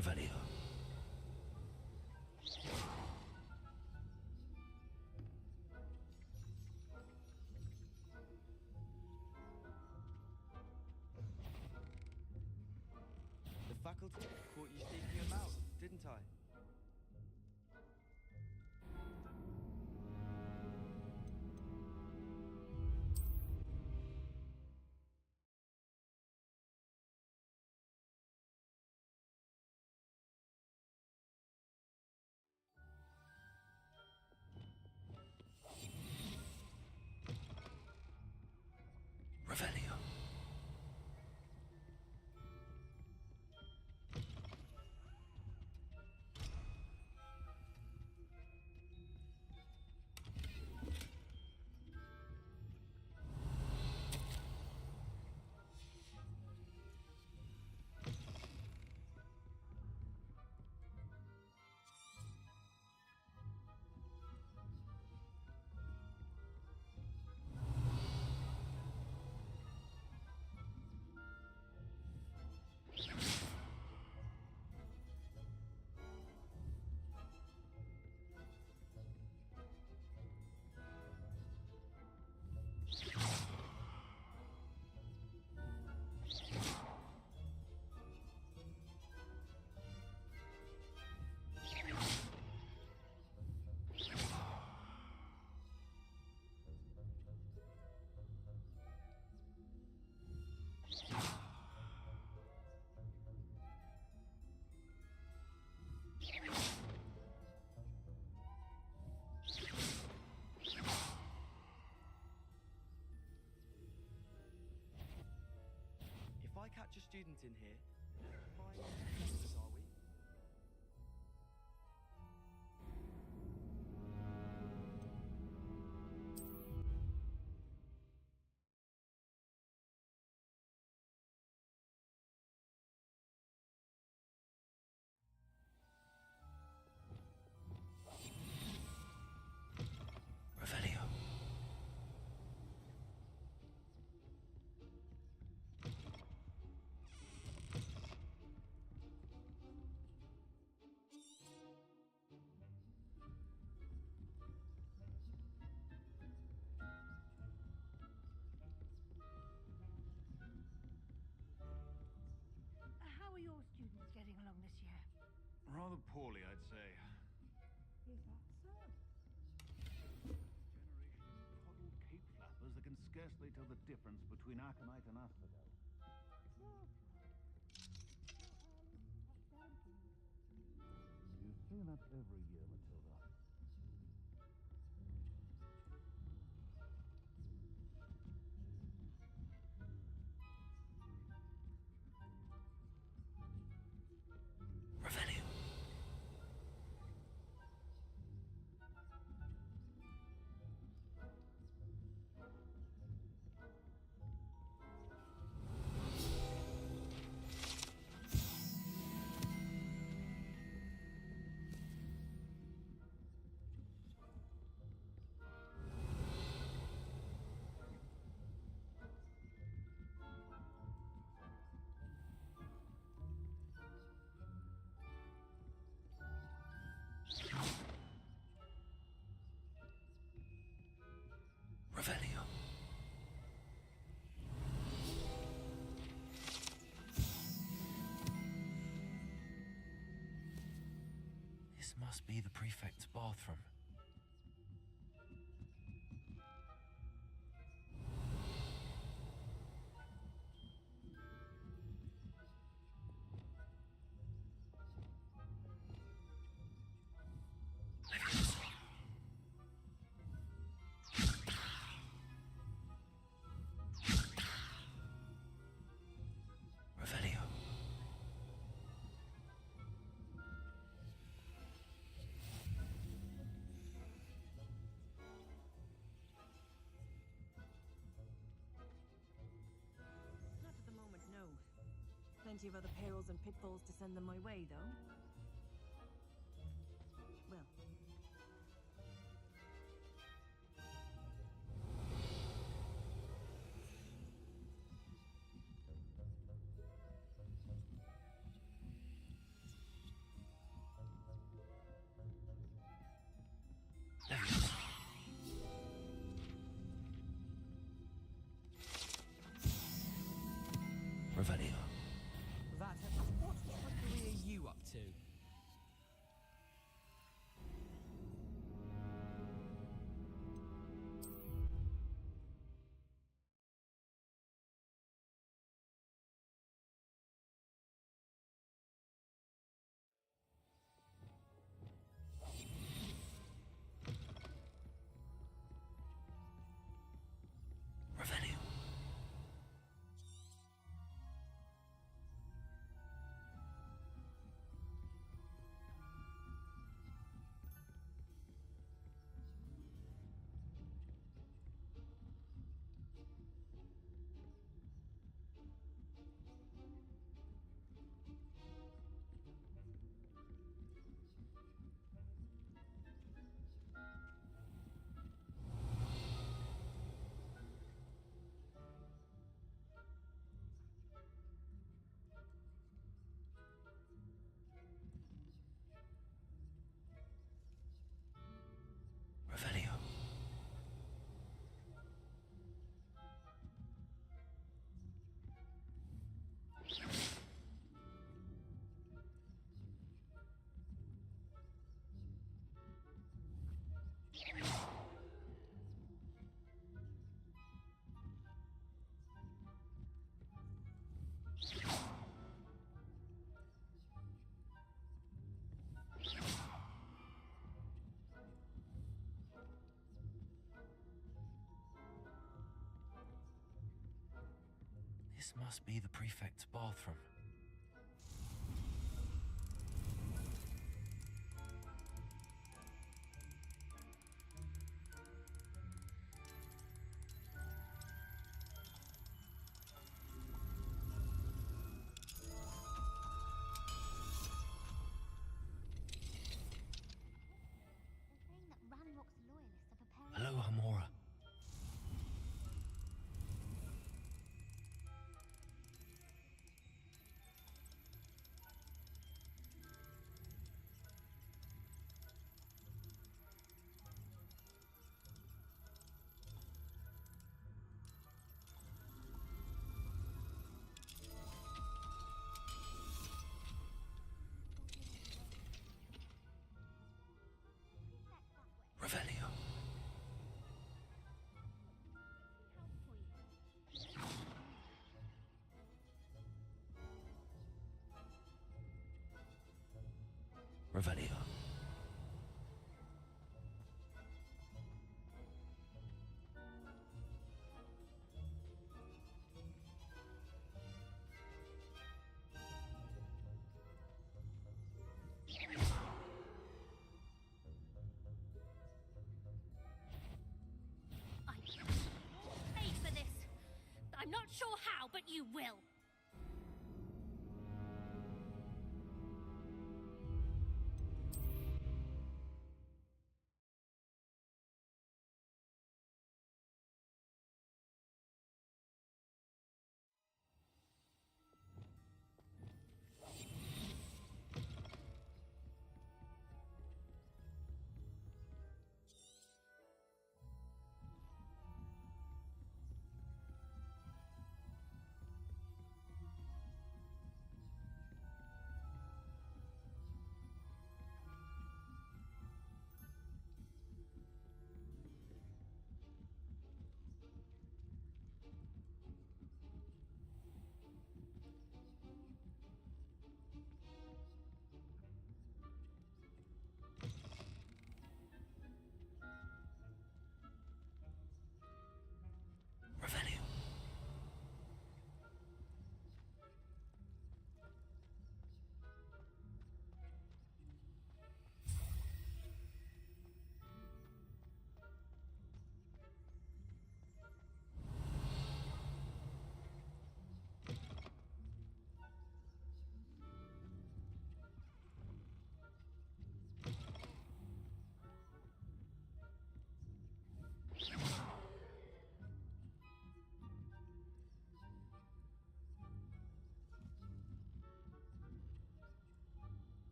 Revelio. The faculty caught you sneaking him out, didn't I? Revelio. If I catch a student in here, fine, are we? Revelio. How are your students getting along this year? Rather poorly, I'd say. Is that so? Generation of coddled cape flappers that can scarcely tell the difference between aconite and asphodel. You say that every year, Matilda. Revelio. Revelio. This must be the prefect's bathroom. Revelio. Not at the moment, no. Plenty of other perils and pitfalls to send them my way, though. Well. Revelio. That. What trickery are you up to? Revelio. Revelio. This must be the prefect's bathroom. They're saying that Ranrock's loyalists are preparing. Hello, Hamora. Revelio. Revelio. I pay for this. I'm not sure how, but you will.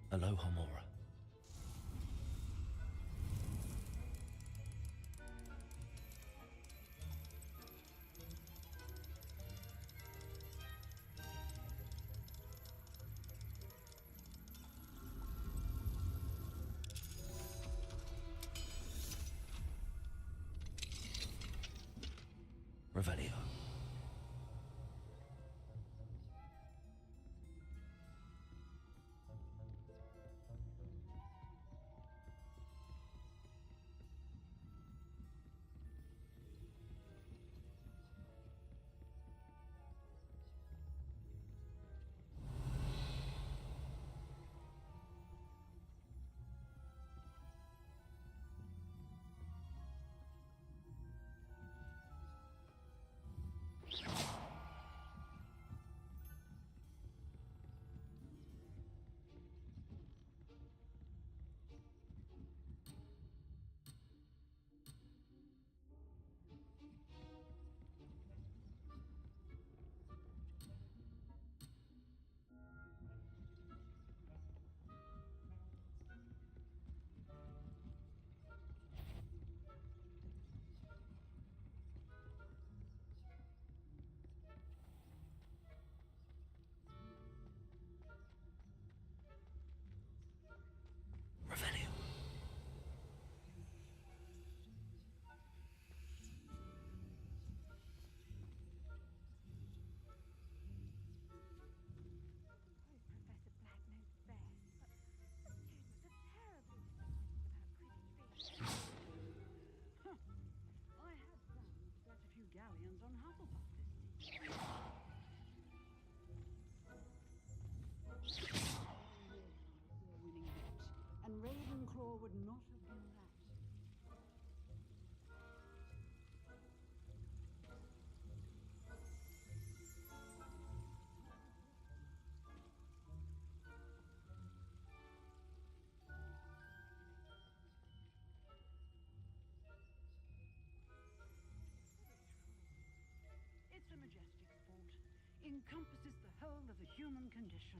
Aloha, Mora. Revelio. Revelio. Professor Black knows best, but students are terribly disappointed about Quidditch being. I had planned to bet a few galleons on Hufflepuff this season. A winning bet, and Ravenclaw would not have been that. It's a majestic sport. Encompasses the whole of the human condition.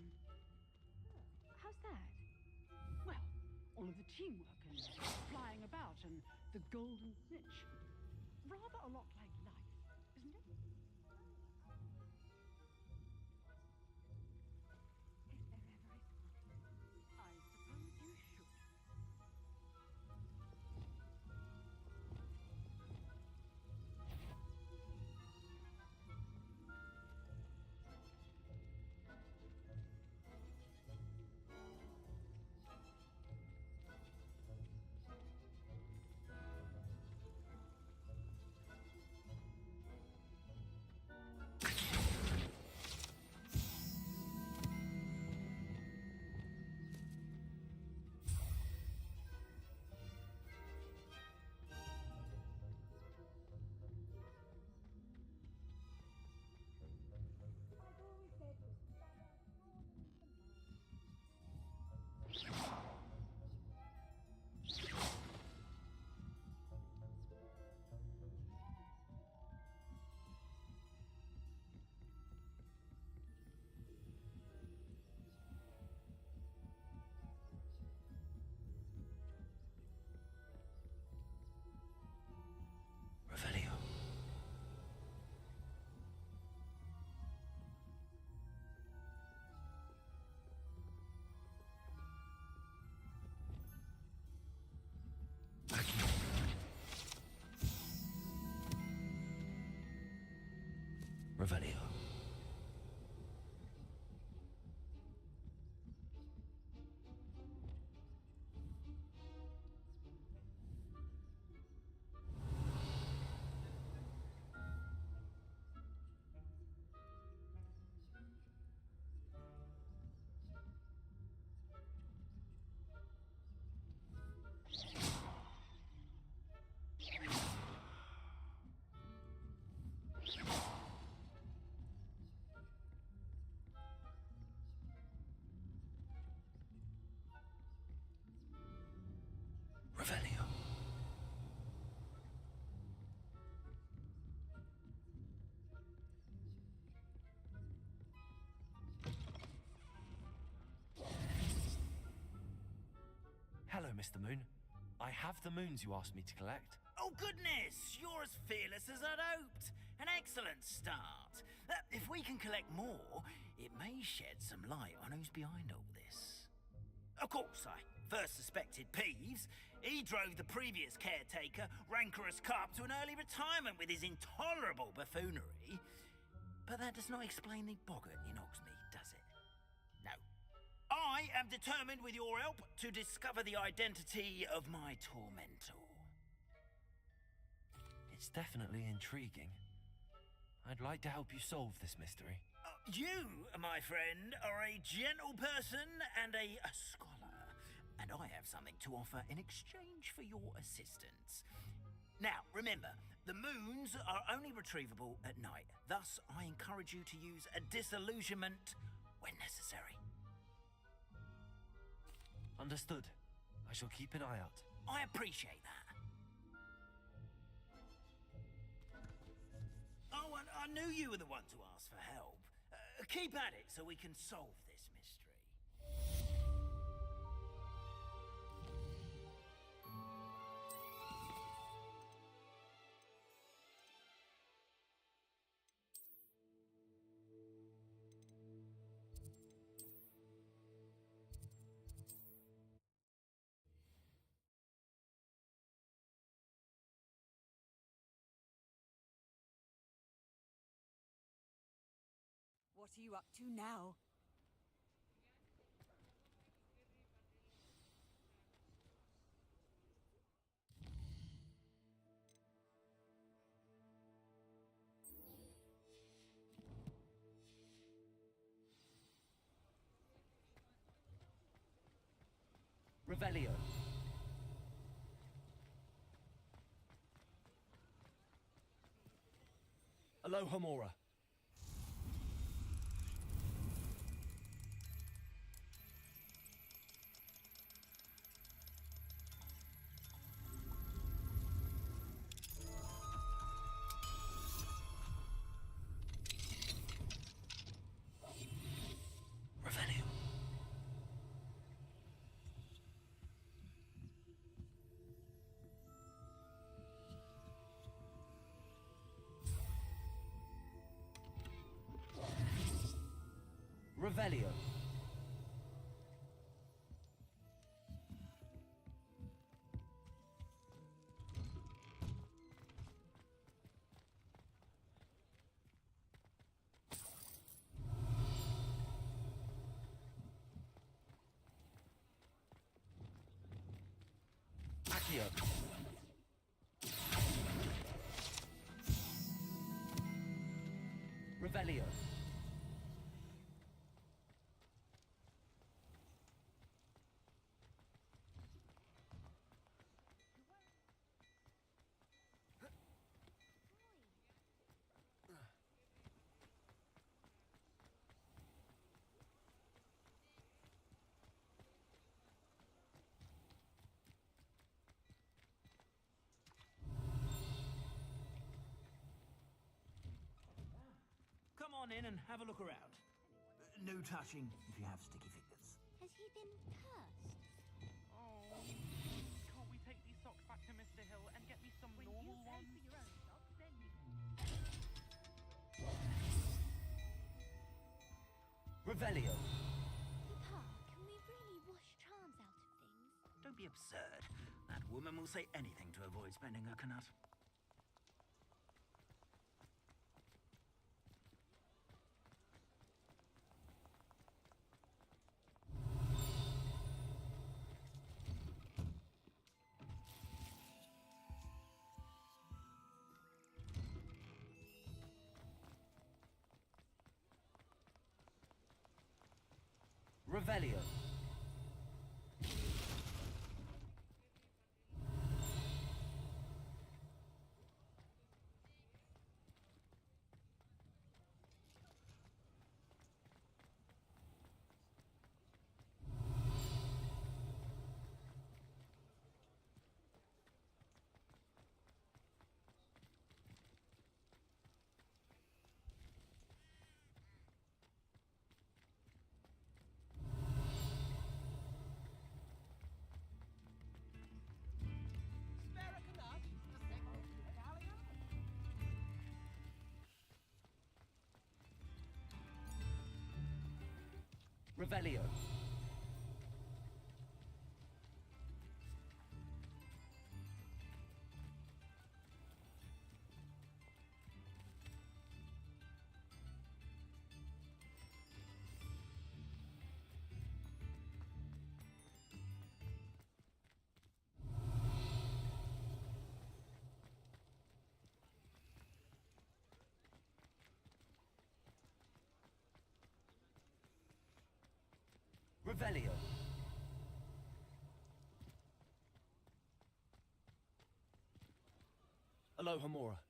How's that? Well, all of the teamwork and flying about and the golden snitch. Rather a lot like life, isn't it? If there ever is one. I suppose you should. Revelio. Revelio. Mr. Moon. I have the moons you asked me to collect. Oh, goodness! You're as fearless as I'd hoped. An excellent start. If we can collect more, it may shed some light on who's behind all this. Of course, I first suspected Peeves. He drove the previous caretaker, Rancorous Carp, to an early retirement with his intolerable buffoonery. But that does not explain the boggart in Hogsmeade, does it? No. I am determined, with your help, to discover the identity of my tormentor. It's definitely intriguing. I'd like to help you solve this mystery. You, my friend, are a gentle person and a scholar, and I have something to offer in exchange for your assistance. Now, remember, the moons are only retrievable at night. Thus, I encourage you to use a disillusionment when necessary. Understood. I shall keep an eye out. I appreciate that. Oh, and I knew you were the one to ask for help. Keep at it so we can solve this mystery. What are you up to now? Revelio. Aloha Mora. Revelio. Revelio. Accio. Revelio. Come on in and have a look around. No touching if you have sticky fingers. Has he been cursed? Oh, can't we take these socks back to Mr. Hill and get me some normal ones? For your own socks, then you Revelio. Papa, can we really wash charms out of things? Don't be absurd. That woman will say anything to avoid spending her canut. Revelio. Revelio. Revelio. Alohomora.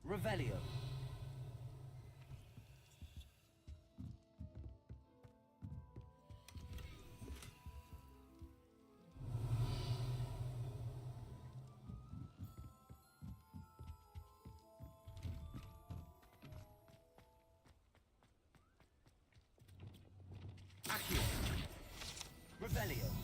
Revelio. Accio. Revelio.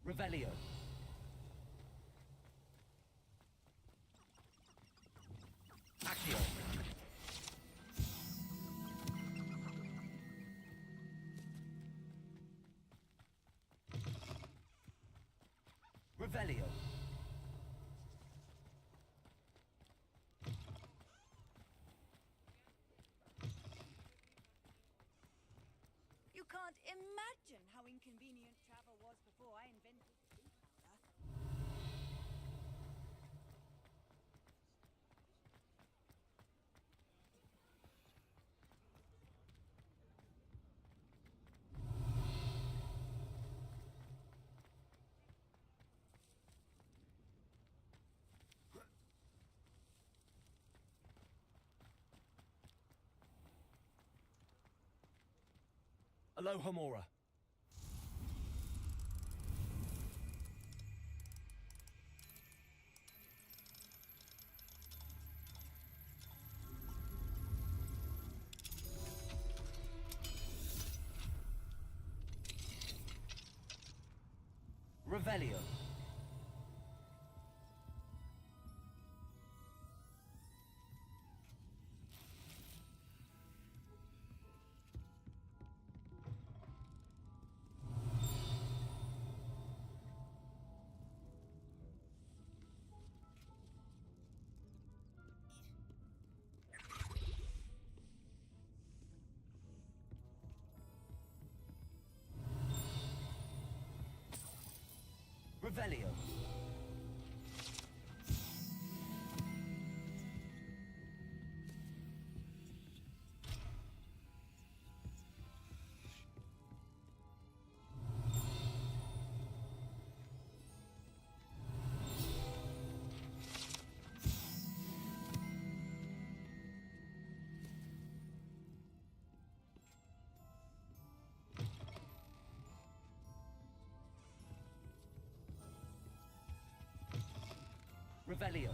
Revelio. Accio. Revelio. You can't imagine how inconvenient travel was before I invented steam powder. Alohomora. Revelio. Revelio. Revelio.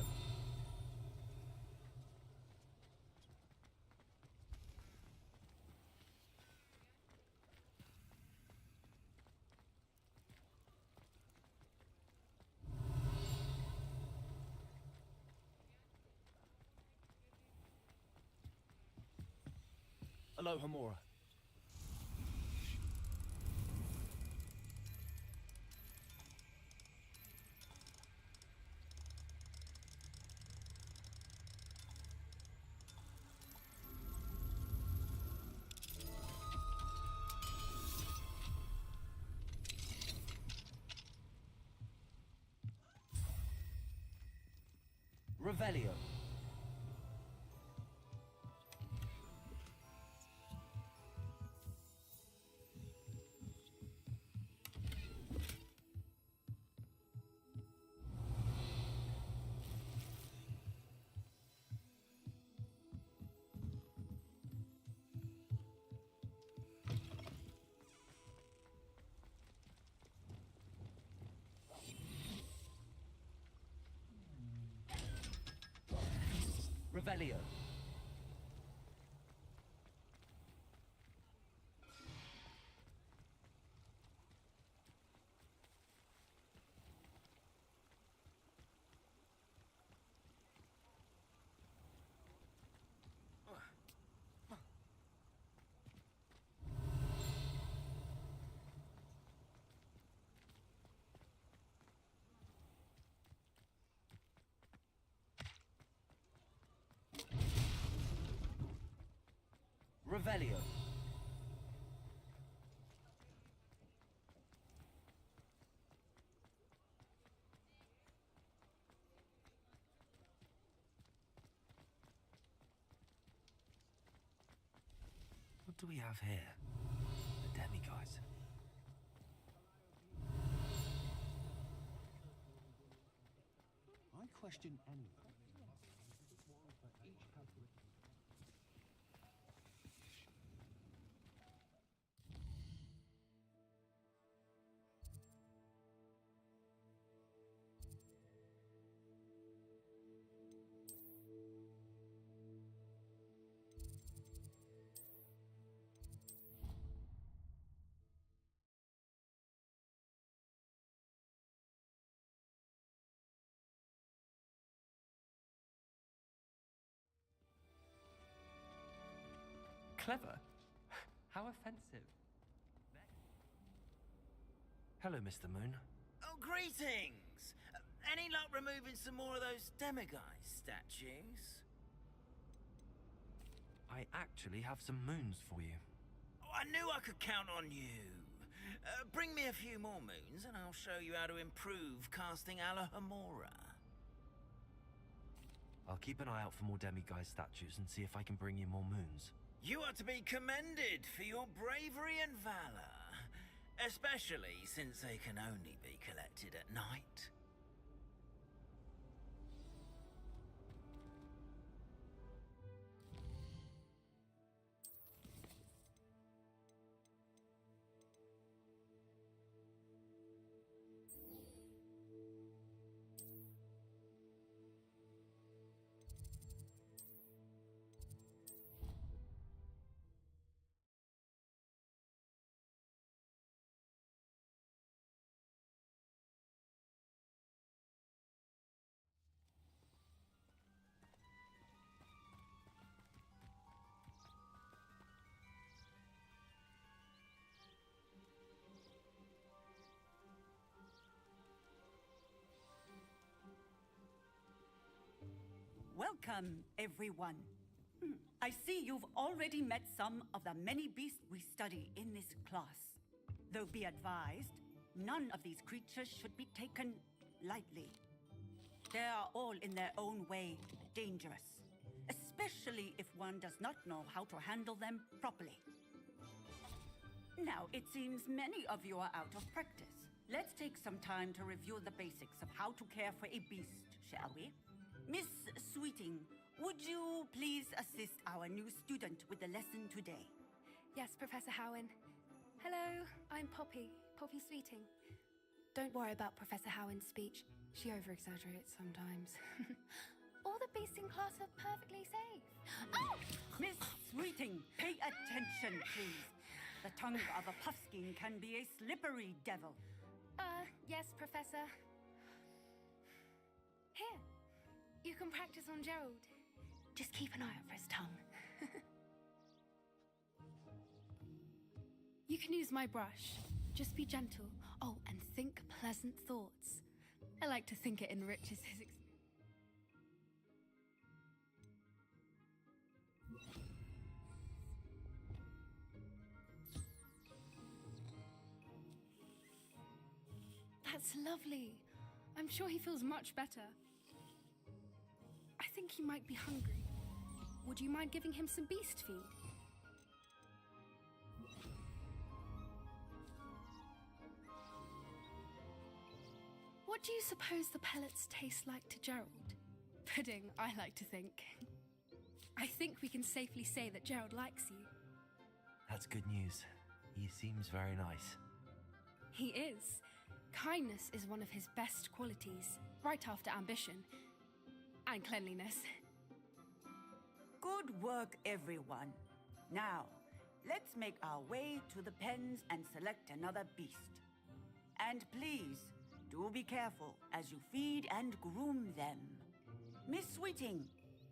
Alohomora. Revelio. Revelio. Revelio. What do we have here? The demigods. I question anyone. Clever? How offensive. Hello, Mr. Moon. Oh, greetings! Any luck removing some more of those demiguise statues? I actually have some moons for you. Oh, I knew I could count on you. Bring me a few more moons and I'll show you how to improve casting Alohomora. I'll keep an eye out for more demiguise statues and see if I can bring you more moons. You are to be commended for your bravery and valor, especially since they can only be collected at night. Welcome, everyone. I see you've already met some of the many beasts we study in this class. Though be advised, none of these creatures should be taken lightly. They are all in their own way dangerous, especially if one does not know how to handle them properly. Now, it seems many of you are out of practice. Let's take some time to review the basics of how to care for a beast, shall we? Miss Sweeting, would you please assist our new student with the lesson today? Yes, Professor Howen. Hello, I'm Poppy Sweeting. Don't worry about Professor Howen's speech. She over-exaggerates sometimes. All the beasts in class are perfectly safe. Oh! Miss Sweeting, pay attention, please. The tongue of a puffskein can be a slippery devil. Yes, Professor. Here, you can practice on Gerald. Just keep an eye out for his tongue. You can use my brush. Just be gentle. Oh, and think pleasant thoughts. I like to think it enriches his experience. That's lovely. I'm sure he feels much better. I think he might be hungry. Would you mind giving him some beast feed? What do you suppose the pellets taste like to Gerald? Pudding, I like to think. I think we can safely say that Gerald likes you. That's good news. He seems very nice. He is. Kindness is one of his best qualities, right after ambition. And cleanliness. Good work, everyone. Now, let's make our way to the pens and select another beast. And please, do be careful as you feed and groom them. Miss Sweeting,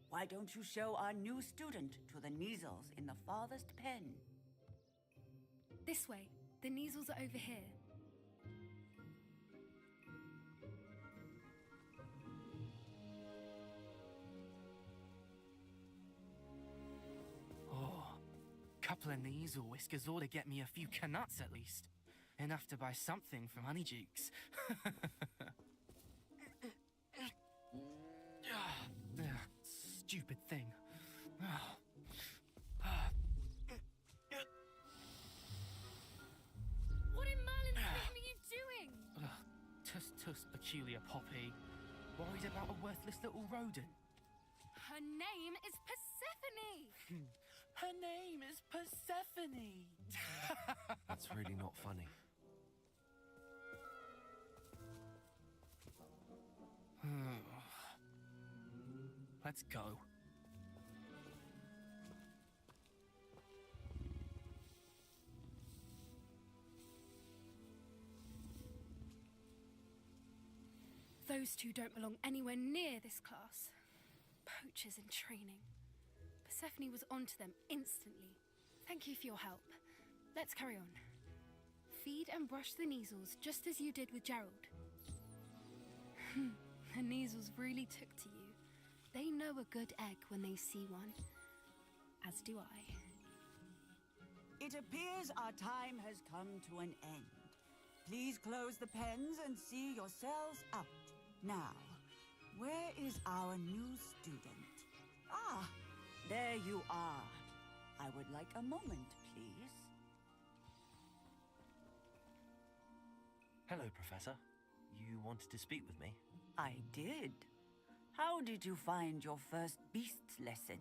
why don't you show our new student to the Neasels in the farthest pen? This way. The Neasels are over here. Oh, couple of Neasel whiskers ought to get me a few canuts at least. Enough to buy something from Honeydukes. Stupid thing. What in Merlin's name are you doing? Tuss, peculiar Poppy. Worried about a worthless little rodent. Her name is Persephone! Her name is Persephone! That's really not funny. Let's go. Those two don't belong anywhere near this class. Poachers in training. Persephone was onto them instantly. Thank you for your help. Let's carry on. Feed and brush the Neasels just as you did with Gerald. The Neasels really took to you. They know a good egg when they see one. As do I. It appears our time has come to an end. Please close the pens and see yourselves out. Now, where is our new student? Ah, there you are. I would like a moment, please. Hello, Professor. You wanted to speak with me? I did. How did you find your first beasts lesson?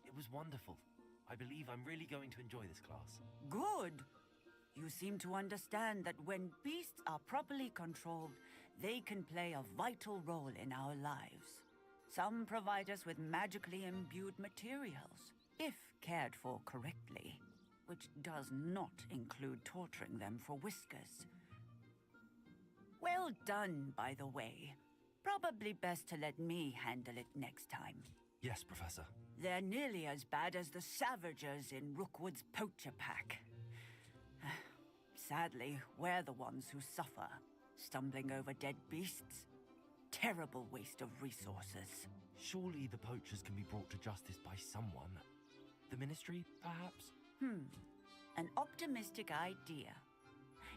It was wonderful. I believe I'm really going to enjoy this class. Good. You seem to understand that when beasts are properly controlled, they can play a vital role in our lives. Some provide us with magically imbued materials, if cared for correctly, which does not include torturing them for whiskers. Well done, by the way. Probably best to let me handle it next time. Yes, Professor. They're nearly as bad as the Savagers in Rookwood's poacher pack. Sadly, we're the ones who suffer, stumbling over dead beasts. Terrible waste of resources. Surely the poachers can be brought to justice by someone. The Ministry, perhaps? An optimistic idea.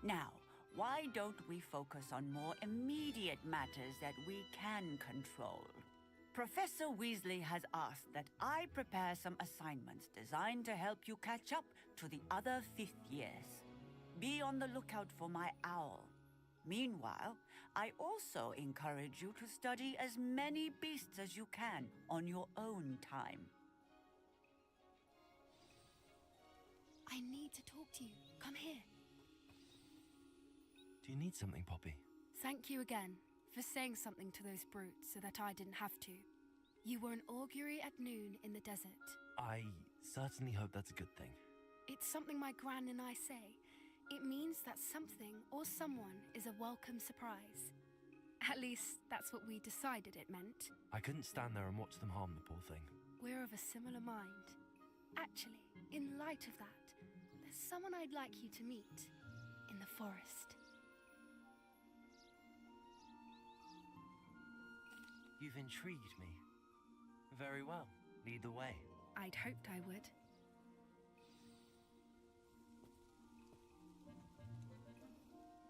Now, why don't we focus on more immediate matters that we can control? Professor Weasley has asked that I prepare some assignments designed to help you catch up to the other 5th years. Be on the lookout for my owl. Meanwhile, I also encourage you to study as many beasts as you can on your own time. I need to talk to you. Come here. Do you need something, Poppy? Thank you again for saying something to those brutes so that I didn't have to. You were an augury at noon in the desert. I certainly hope that's a good thing. It's something my gran and I say. It means that something or someone is a welcome surprise. At least, that's what we decided it meant. I couldn't stand there and watch them harm the poor thing. We're of a similar mind. Actually, in light of that, there's someone I'd like you to meet in the forest. You've intrigued me. Very well. Lead the way. I'd hoped I would.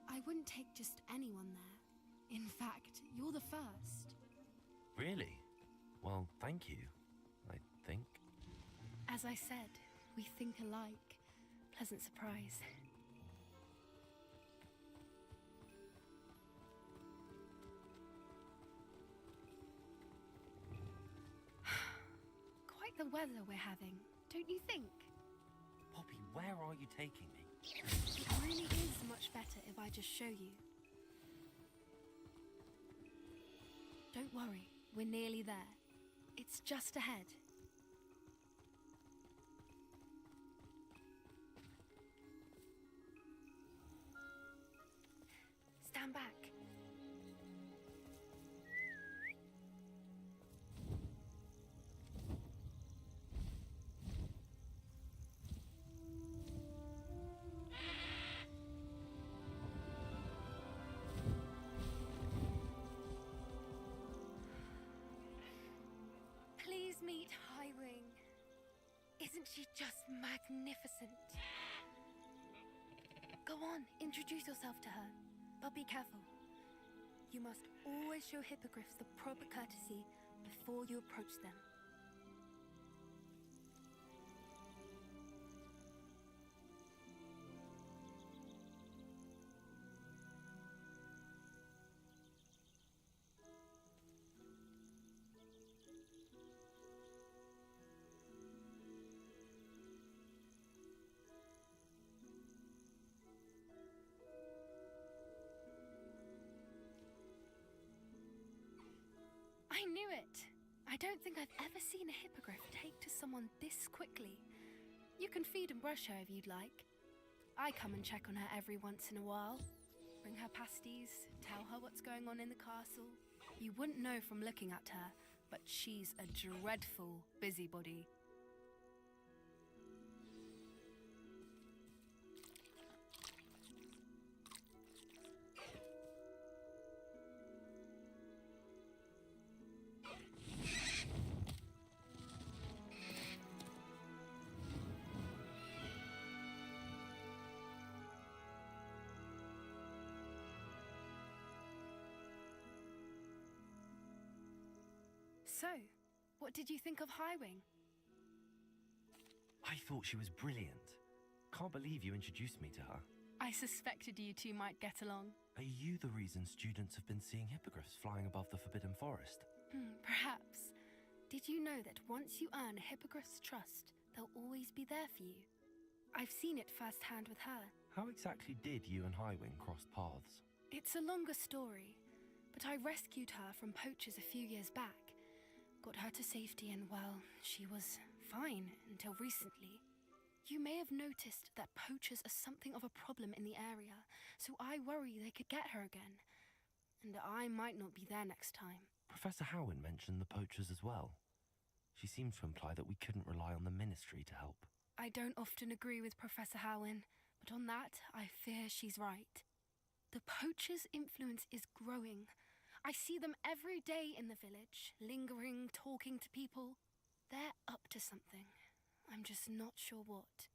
I wouldn't take just anyone there. In fact, you're the first. thank you, I think. As I said, we think alike. Pleasant surprise. Quite the weather we're having, don't you think? Poppy, where are you taking me? It really is much better if I just show you. Don't worry, we're nearly there. It's just ahead. Stand back. Please meet Highwing. Isn't she just magnificent? Go on, introduce yourself to her. But be careful. You must always show hippogriffs the proper courtesy before you approach them. I knew it! I don't think I've ever seen a hippogriff take to someone this quickly. You can feed and brush her if you'd like. I come and check on her every once in a while. Bring her pasties, tell her what's going on in the castle. You wouldn't know from looking at her, but she's a dreadful busybody. So, what did you think of Highwing? I thought she was brilliant. Can't believe you introduced me to her. I suspected you two might get along. Are you the reason students have been seeing hippogriffs flying above the Forbidden Forest? Perhaps. Did you know that once you earn a hippogriff's trust, they'll always be there for you? I've seen it firsthand with her. How exactly did you and Highwing cross paths? It's a longer story, but I rescued her from poachers a few years back. Got her to safety and, well, she was fine until recently. You may have noticed that poachers are something of a problem in the area, so I worry they could get her again. And I might not be there next time. Professor Howin mentioned the poachers as well. She seemed to imply that we couldn't rely on the Ministry to help. I don't often agree with Professor Howin, but on that, I fear she's right. The poachers' influence is growing. I see them every day in the village, lingering, talking to people. They're up to something. I'm just not sure what.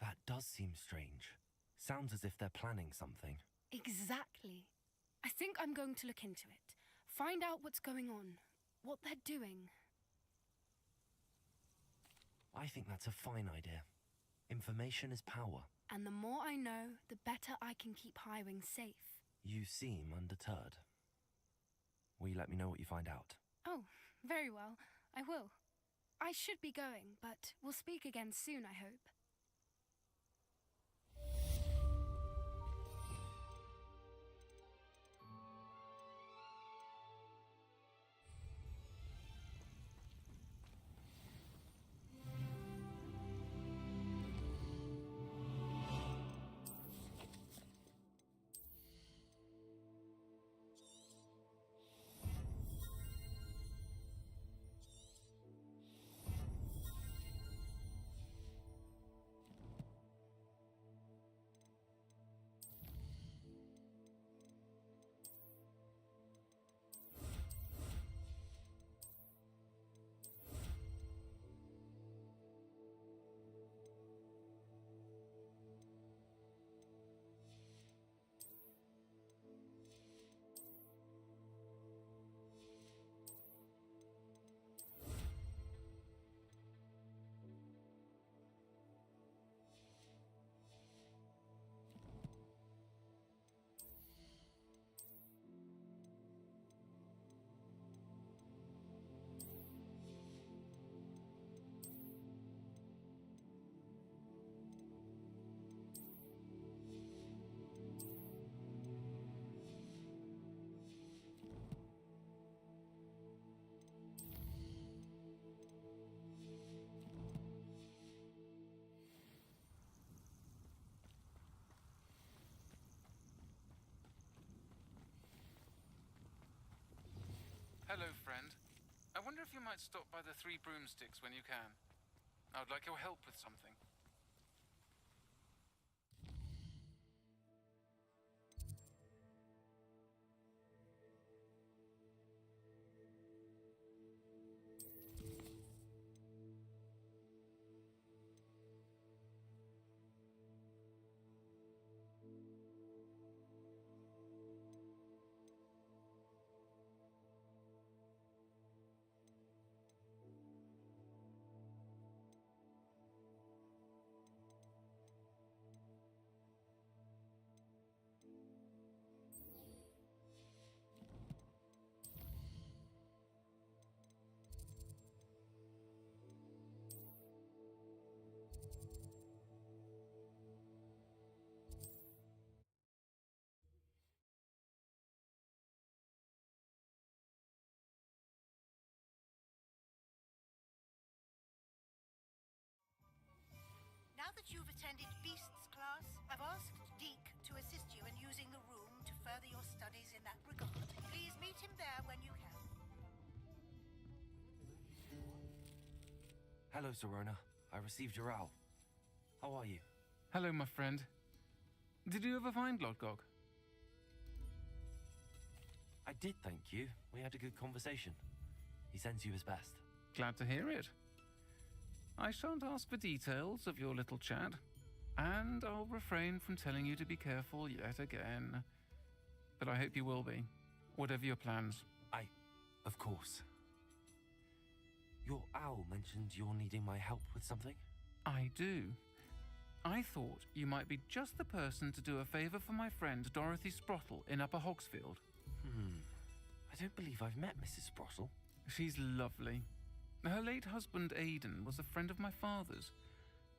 That does seem strange. Sounds as if they're planning something. Exactly. I think I'm going to look into it. Find out what's going on, what they're doing. I think that's a fine idea. Information is power. And the more I know, the better I can keep Highwing safe. You seem undeterred. Will you let me know what you find out? Oh, very well. I will. I should be going, but we'll speak again soon, I hope. Hello, friend. I wonder if you might stop by the Three Broomsticks when you can. I would like your help with something. Now that you've attended Beasts class, I've asked Deke to assist you in using the room to further your studies in that regard. Please meet him there when you can. Hello, Serona. I received your owl. How are you? Hello, my friend. Did you ever find Lodgok? I did, thank you. We had a good conversation. He sends you his best. Glad to hear it. I shan't ask for details of your little chat, and I'll refrain from telling you to be careful yet again. But I hope you will be, whatever your plans. Of course. Your owl mentioned you're needing my help with something? I do. I thought you might be just the person to do a favor for my friend Dorothy Sprottle in Upper Hogsfield. I don't believe I've met Mrs. Sprottle. She's lovely. Her late husband Aidan was a friend of my father's.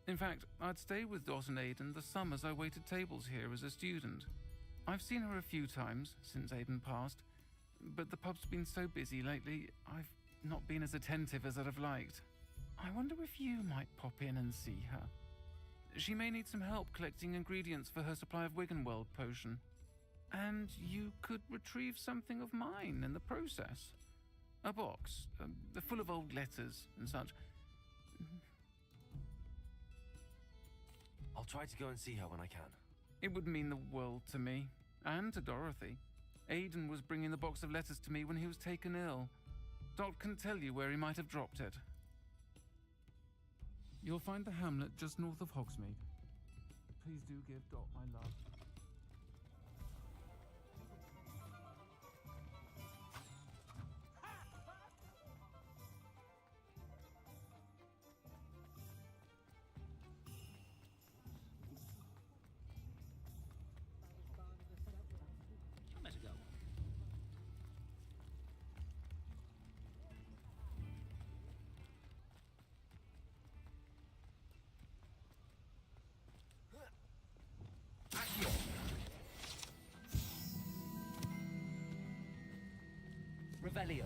In fact, I'd stay with Dot and Aidan the summers I waited tables here as a student. I've seen her a few times since Aidan passed, but the pub's been so busy lately, I've not been as attentive as I'd have liked. I wonder if you might pop in and see her. She may need some help collecting ingredients for her supply of Wiggenweld potion. And you could retrieve something of mine in the process. A box, full of old letters and such. I'll try to go and see her when I can. It would mean the world to me, and to Dorothy. Aidan was bringing the box of letters to me when he was taken ill. Dot can tell you where he might have dropped it. You'll find the hamlet just north of Hogsmeade. Please do give Dot my love. Better go. Revelio.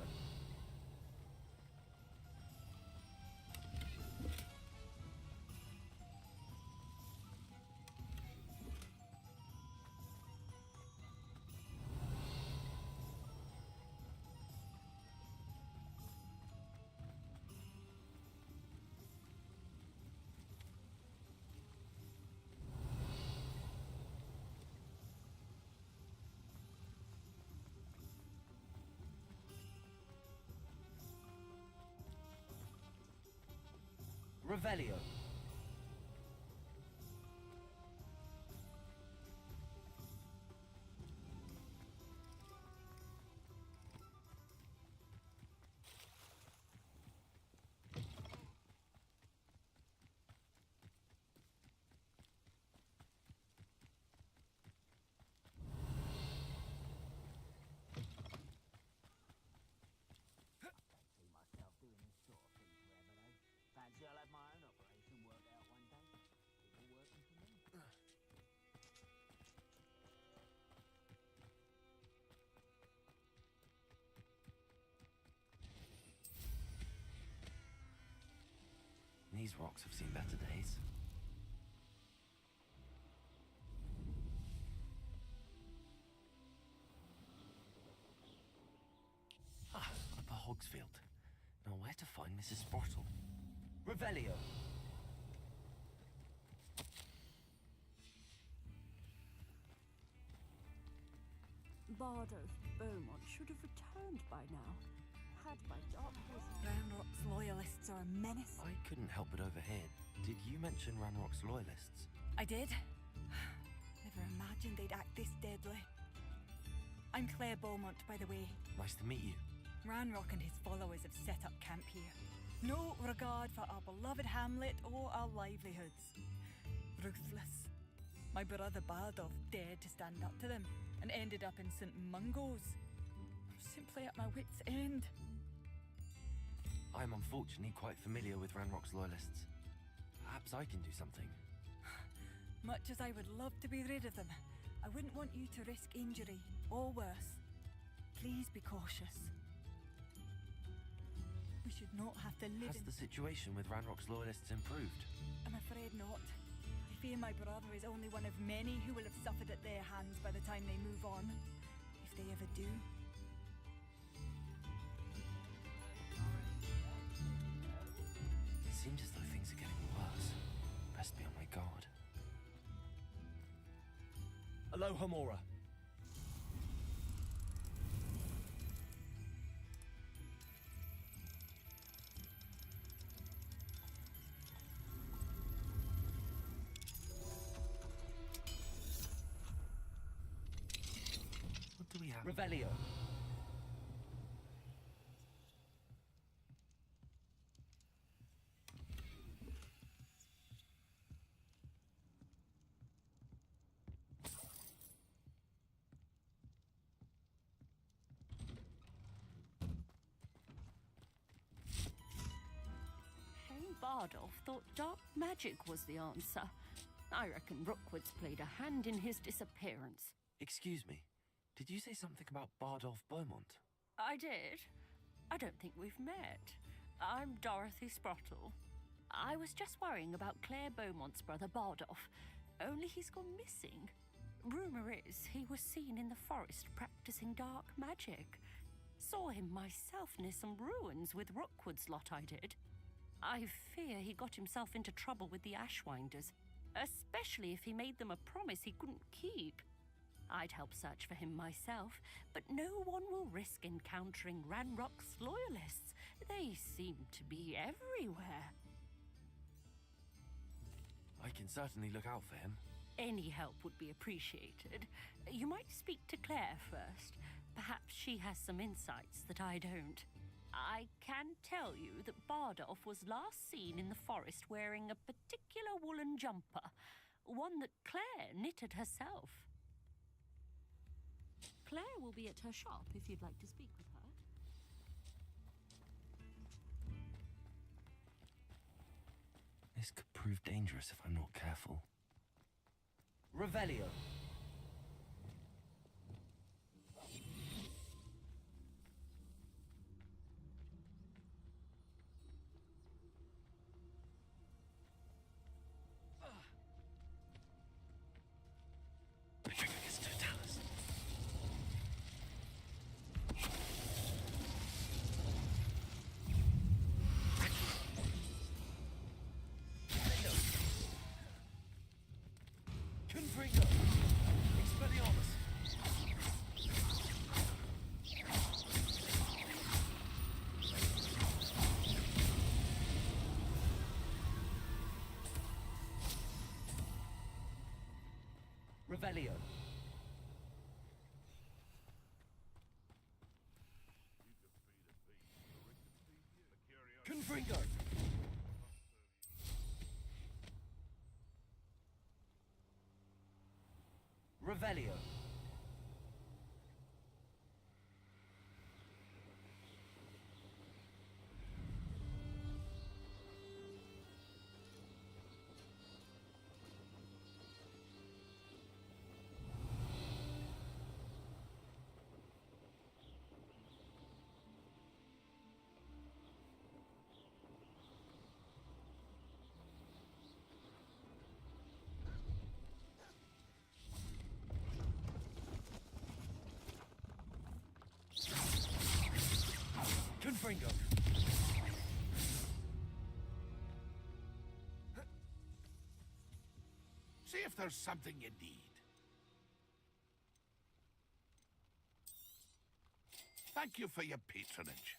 Revelio. See myself doing this sort of thing forever, though. Fancy I'll have my own operation worked out one day. It's all working for me. These rocks have seen better days. Hogsfield. Now where to find Mrs. Sprottle? Revelio. Bardolph Beaumont should have returned by now. Had my darkness. Ranrock's loyalists are a menace. I couldn't help but overhear. Did you mention Ranrock's loyalists? I did. Never imagined they'd act this deadly. I'm Claire Beaumont, by the way. Nice to meet you. Ranrock and his followers have set up camp here. No regard for our beloved hamlet or our livelihoods. Ruthless. My brother Bardolph dared to stand up to them and ended up in St. Mungo's. I'm simply at my wit's end. I'm unfortunately quite familiar with Ranrock's loyalists. Perhaps I can do something. Much as I would love to be rid of them, I wouldn't want you to risk injury, or worse. Please be cautious. We should not have to live Has the situation with Ranrock's loyalists improved? I'm afraid not. I fear my brother is only one of many who will have suffered at their hands by the time they move on. If they ever do. It seems as though things are getting worse. Best be on my guard. Aloha, Mora. What do we have? Revelio. Bardolph thought dark magic was the answer. I reckon Rookwood's played a hand in his disappearance. Excuse me. Did you say something about Bardolph Beaumont? I did. I don't think we've met. I'm Dorothy Sprottle. I was just worrying about Claire Beaumont's brother Bardolph, only he's gone missing. Rumour is he was seen in the forest practicing dark magic. Saw him myself near some ruins with Rookwood's lot I did. I fear he got himself into trouble with the Ashwinders, especially if he made them a promise he couldn't keep. I'd help search for him myself, but no one will risk encountering Ranrock's loyalists. They seem to be everywhere. I can certainly look out for him. Any help would be appreciated. You might speak to Claire first. Perhaps she has some insights that I don't. I can tell you that Bardolph was last seen in the forest wearing a particular woolen jumper, one that Claire knitted herself. Claire will be at her shop if you'd like to speak with her. This could prove dangerous if I'm not careful. Revelio. Revelio. Confringo. Revelio. Confringo. See if there's something you need. Thank you for your patronage.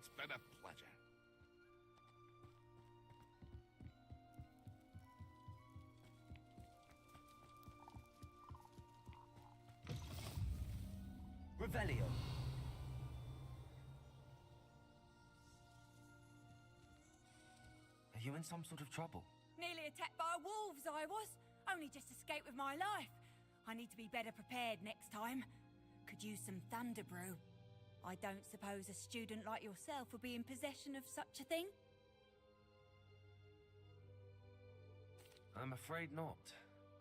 It's been a pleasure. Revelio. Are you in some sort of trouble? Nearly attacked by wolves, I was. Only just escaped with my life. I need to be better prepared next time. Could use some thunder brew. I don't suppose a student like yourself would be in possession of such a thing? I'm afraid not.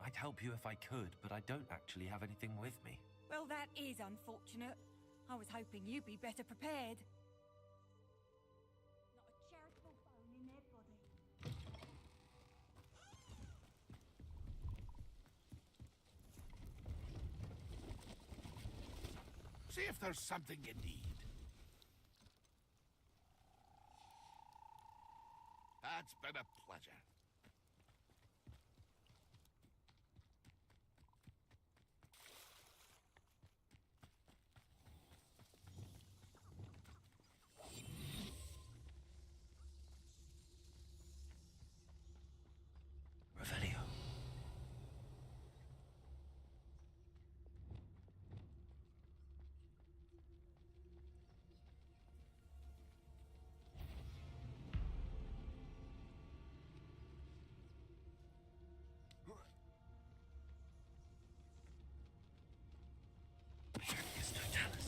I'd help you if I could, but I don't actually have anything with me. Well, that is unfortunate. I was hoping you'd be better prepared. Not a charitable bone in their body. See if there's something you need. It's been a pleasure. Revelio. Yes, Totalis.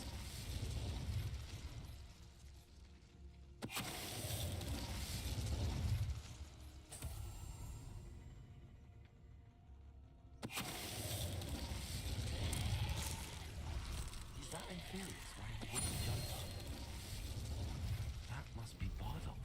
Is that Inferius wearing a wooden jumper? That must be Bardolph.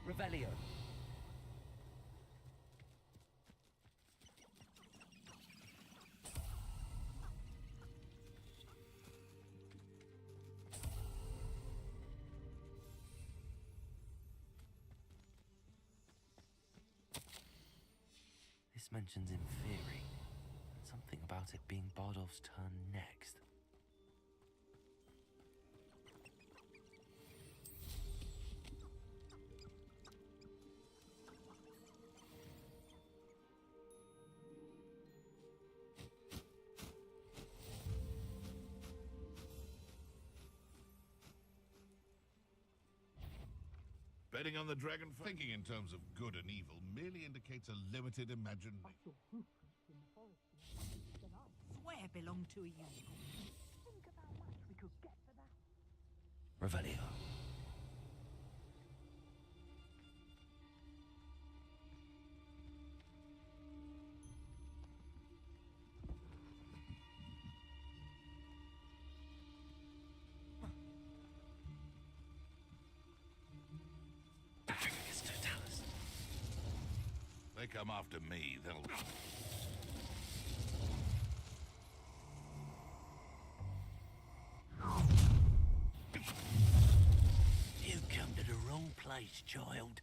Revelio. This mentions Inferi. Something about it being Bardolph's turn next. Betting on the dragon, thinking in terms of good and evil, merely indicates a limited imagination. Swear belonged to a unicorn. Think of how much we could get for that. Revelio. They come after me, they'll... You come to the wrong place. place, child.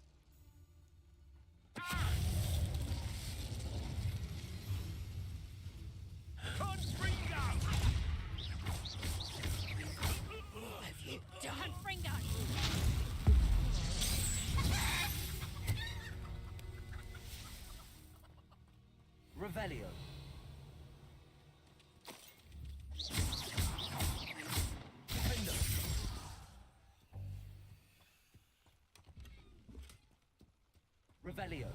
Have you done, Fringo? Revelio. Defender. Revelio.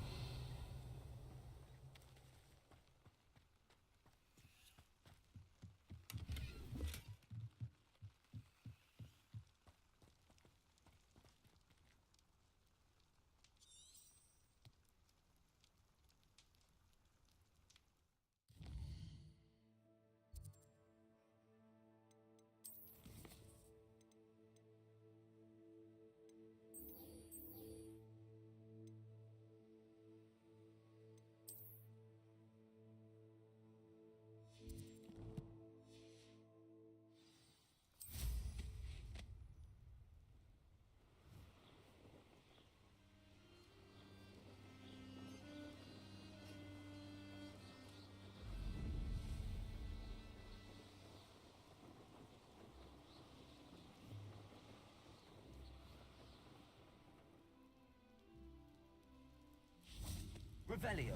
Revelio.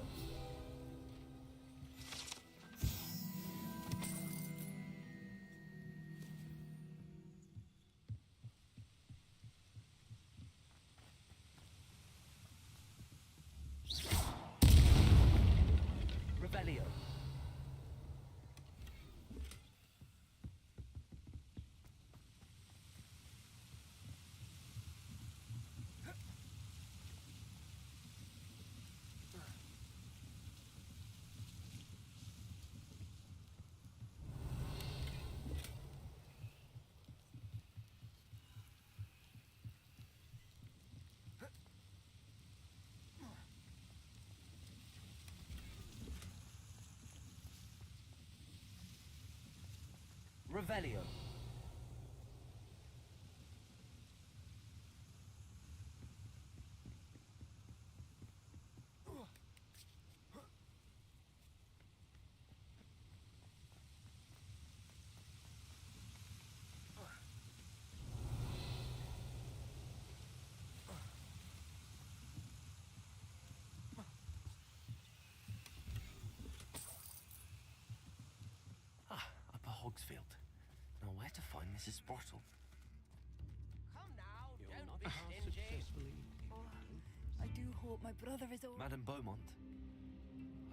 Revelio. Revelio. Upper Hogsfield. Now where to find Mrs. Sprottle? Come now, don't be stingy. Oh, I do hope my brother is all... Madame Beaumont,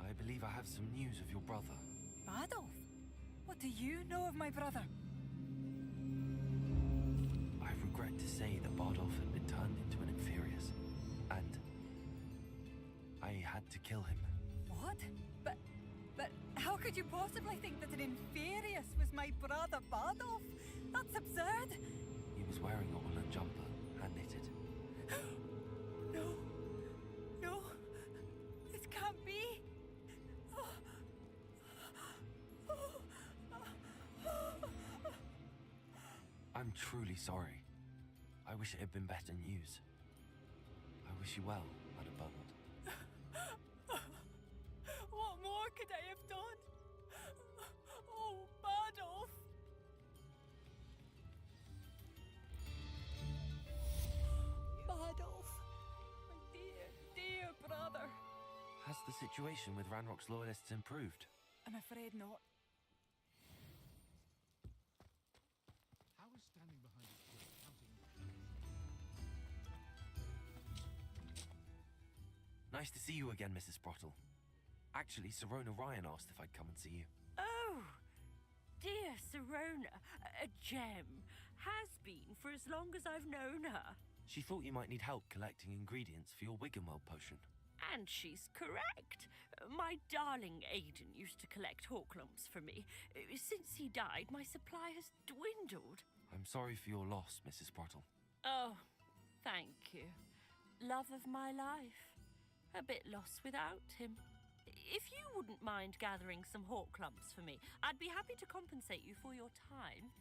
I believe I have some news of your brother. Adolf? What do you know of my brother? I regret to say that Bardolph had been turned into an Inferius, and I had to kill him. What? But how could you possibly think that an Inferius was my brother Bardolph? That's absurd. He was wearing a woolen jumper, hand-knitted. No, this can't be. I'm truly sorry. I wish it had been better news. I wish you well, Madame Beaumont. What more could I have done? Oh, Bardolph! Bardolph! My dear brother! Has the situation with Ranrock's loyalists improved? I'm afraid not. How is standing behind his door counting? Nice to see you again, Mrs. Sprottle. Actually, Sirona Ryan asked if I'd come and see you. Oh, dear Sirona, a gem. Has been for as long as I've known her. She thought you might need help collecting ingredients for your Wiggenweld potion. And she's correct. My darling Aidan used to collect Hawklumps for me. Since he died, my supply has dwindled. I'm sorry for your loss, Mrs. Sprottle. Oh, thank you. Love of my life. A bit lost without him. If you wouldn't mind gathering some Hawklumps for me, I'd be happy to compensate you for your time.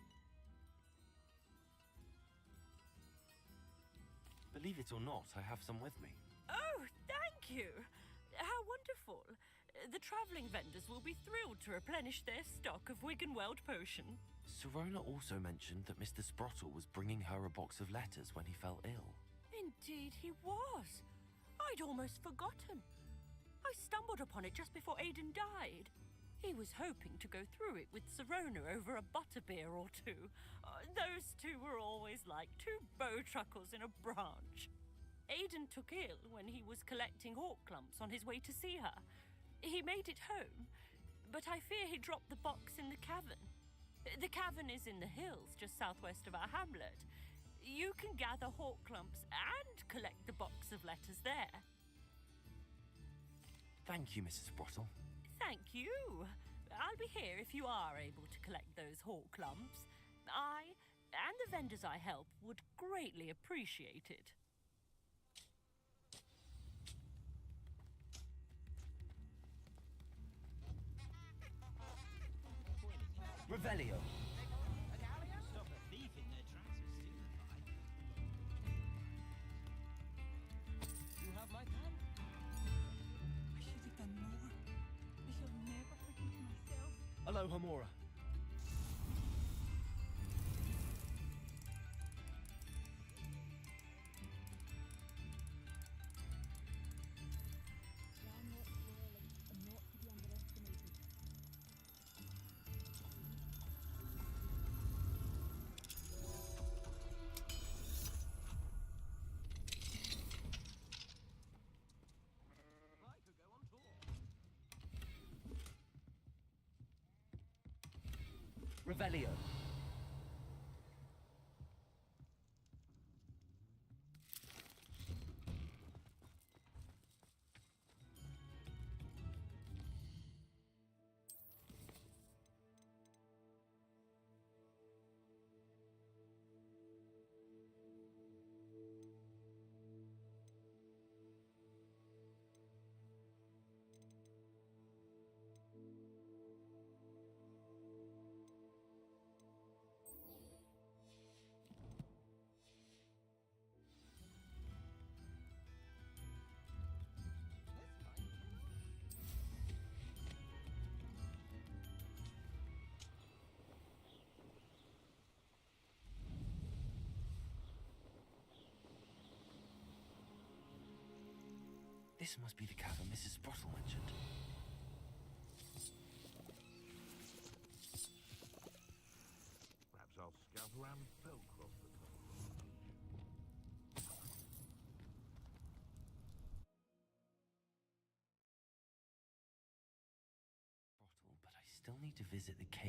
Believe it or not, I have some with me. Oh, thank you! How wonderful. The travelling vendors will be thrilled to replenish their stock of Wiggenweld potion. Sirona also mentioned that Mr. Sprottle was bringing her a box of letters when he fell ill. Indeed he was. I'd almost forgotten. I stumbled upon it just before Aidan died. He was hoping to go through it with Sirona over a butterbeer or two. Those two were always like two bowtruckles in a branch. Aidan took ill when he was collecting hawk clumps on his way to see her. He made it home, but I fear he dropped the box in the cavern. The cavern is in the hills just southwest of our hamlet. You can gather hawk clumps and collect the box of letters there. Thank you, Mrs. Sprottle. Thank you. I'll be here if you are able to collect those hawk clumps. I and the vendors I help would greatly appreciate it. Revelio. Stop a thief in their tracks is signified. You have my pen? I should have done more. I shall never forgive myself. Hello, Hamora. Revelio. This must be the cavern Mrs. Sprottle mentioned. Perhaps I'll scout around Belcroft the top. Sprottle, but I still need to visit the cave.